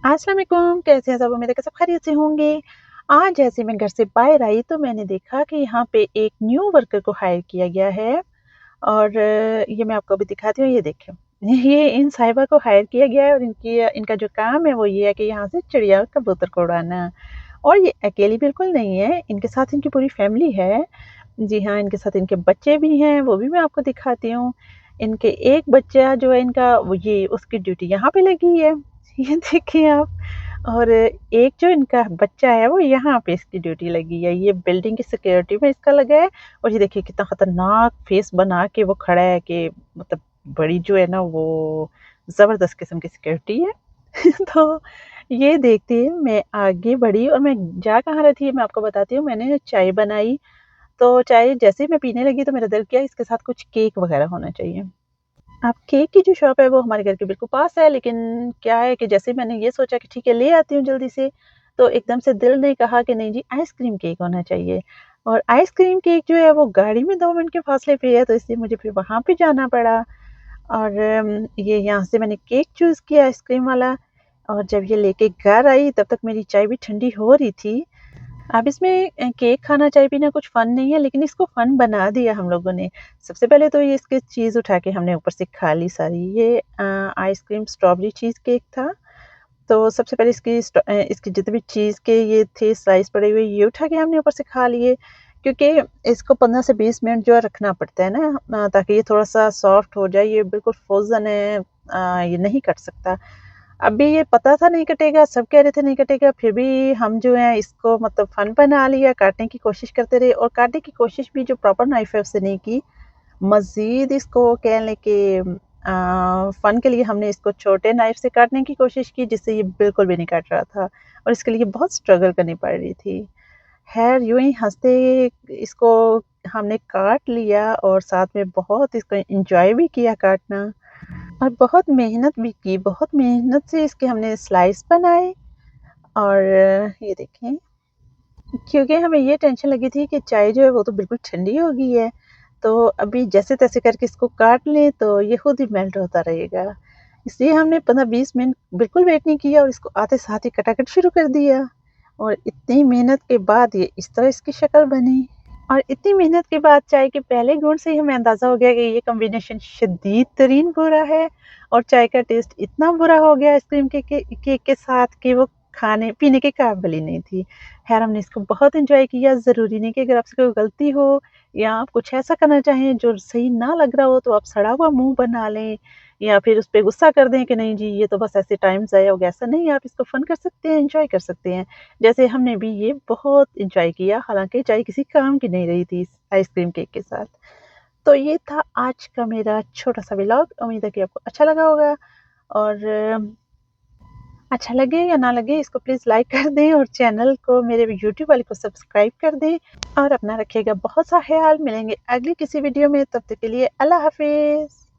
अस्सलाम वालेकुम, कैसे हैं सब? उम्मीद है कि सब खैरियत से होंगे। आज जैसे मैं घर से बाहर आई तो मैंने देखा कि यहाँ पे एक न्यू वर्कर को हायर किया गया है और ये मैं आपको अभी दिखाती हूँ, ये देखें। ये इन साहिबा को हायर किया गया है और इनका जो काम है वो ये है कि यहाँ से चिड़िया और कबूतर को उड़ाना। और ये अकेली बिल्कुल नहीं है, इनके साथ इनकी पूरी फैमिली है। जी हाँ, इनके साथ इनके बच्चे भी हैं, वो भी मैं आपको दिखाती हूँ। इनके एक बच्चा जो है इनका वो ये उसकी ड्यूटी यहाँ पे लगी है। ये देखिए आप। और एक जो इनका बच्चा है वो यहाँ पे इसकी ड्यूटी लगी है। ये बिल्डिंग की सिक्योरिटी में इसका लगा है और ये देखिए कितना खतरनाक फेस बना के वो खड़ा है कि मतलब बड़ी जो है ना वो ज़बरदस्त किस्म की सिक्योरिटी है। तो ये देखते ही मैं आगे बढ़ी और मैं जा कहाँ रही थी मैं आपको बताती हूँ। मैंने चाय बनाई, तो चाय जैसे ही मैं पीने लगी तो मेरा दिल किया इसके साथ कुछ केक वग़ैरह होना चाहिए। अब केक की जो शॉप है वो हमारे घर के बिल्कुल पास है, लेकिन क्या है कि जैसे मैंने ये सोचा कि ठीक है ले आती हूँ जल्दी से, तो एकदम से दिल ने कहा कि नहीं जी आइसक्रीम केक होना चाहिए। और आइसक्रीम केक जो है वो गाड़ी में 2 मिनट के फासले पे है, तो इसलिए मुझे फिर वहाँ पे जाना पड़ा। और ये यहाँ से मैंने केक चूज़ किया आइसक्रीम वाला। और जब ये लेके घर आई तब तक मेरी चाय भी ठंडी हो रही थी। अब इसमें केक खाना चाय पीना कुछ फ़न नहीं है, लेकिन इसको फ़न बना दिया हम लोगों ने। सबसे पहले तो ये इसकी चीज़ उठा के हमने ऊपर से खा ली सारी। ये आइसक्रीम स्ट्रॉबेरी चीज़ केक था। तो सबसे पहले इसकी जितने भी चीज़ के ये थे स्लाइस पड़े हुए, ये उठा के हमने ऊपर से खा लिए। क्योंकि इसको 15 से 20 मिनट जो है रखना पड़ता है ना, ताकि ये थोड़ा-सा सॉफ्ट हो जाए। ये बिल्कुल फ्रोज़न है, ये नहीं कट सकता। अभी ये पता था नहीं कटेगा, सब कह रहे थे नहीं कटेगा, फिर भी हम जो है इसको मतलब फन बना लिया, काटने की कोशिश करते रहे और काटने की कोशिश भी जो प्रॉपर नाइफ है उससे नहीं की। मज़ीद इसको कह लें कि फन के लिए हमने इसको छोटे नाइफ से काटने की कोशिश की, जिससे ये बिल्कुल भी नहीं कट रहा था और इसके लिए बहुत स्ट्रगल करनी पड़ रही थी। ख़ैर यूँ ही हँसते इसको हमने काट लिया और साथ में बहुत इसको एन्जॉय भी किया काटना। और बहुत मेहनत भी की, बहुत मेहनत से इसके हमने स्लाइस बनाए। और ये देखें, क्योंकि हमें ये टेंशन लगी थी कि चाय जो है वो तो बिल्कुल ठंडी हो गई है, तो अभी जैसे-तैसे करके इसको काट लें तो ये खुद ही मेल्ट होता रहेगा। इसलिए हमने 15-20 मिनट बिल्कुल वेट नहीं किया और इसको आते साथ ही कटाकट शुरू कर दिया। और इतनी मेहनत के बाद ये इस तरह इसकी शक्ल बनी। और इतनी मेहनत के बाद चाय के पहले घूँट से ही हमें अंदाज़ा हो गया कि ये कॉम्बिनेशन शदीद तरीन बुरा है और चाय का टेस्ट इतना बुरा हो गया आइसक्रीम केक के साथ कि वो खाने-पीने के काबिल ही नहीं थी। ख़ैर हमने इसको बहुत एन्जॉय किया। ज़रूरी नहीं कि अगर आपसे कोई गलती हो या आप कुछ ऐसा करना चाहें जो सही ना लग रहा हो तो आप सड़ा हुआ मुँह बना लें या फिर उस पे गुस्सा कर दें कि नहीं जी ये तो बस ऐसे टाइम ज़ाया हो गया। ऐसा नहीं, आप इसको फ़न कर सकते हैं, एन्जॉय कर सकते हैं। जैसे हमने भी ये बहुत एन्जॉय किया, हालाँकि चाय किसी काम की नहीं रही थी इस आइसक्रीम केक के साथ। तो ये था आज का मेरा छोटा-सा व्लॉग। उम्मीद है कि आपको अच्छा लगा होगा और अच्छा लगे या ना लगे इसको प्लीज़ लाइक कर दें और चैनल को मेरे यूट्यूब वाले को सब्सक्राइब कर दें और अपना रखिएगा बहुत सा ख़्याल। मिलेंगे अगली किसी वीडियो में, तब तक के लिए अल्लाह हाफ़िज़।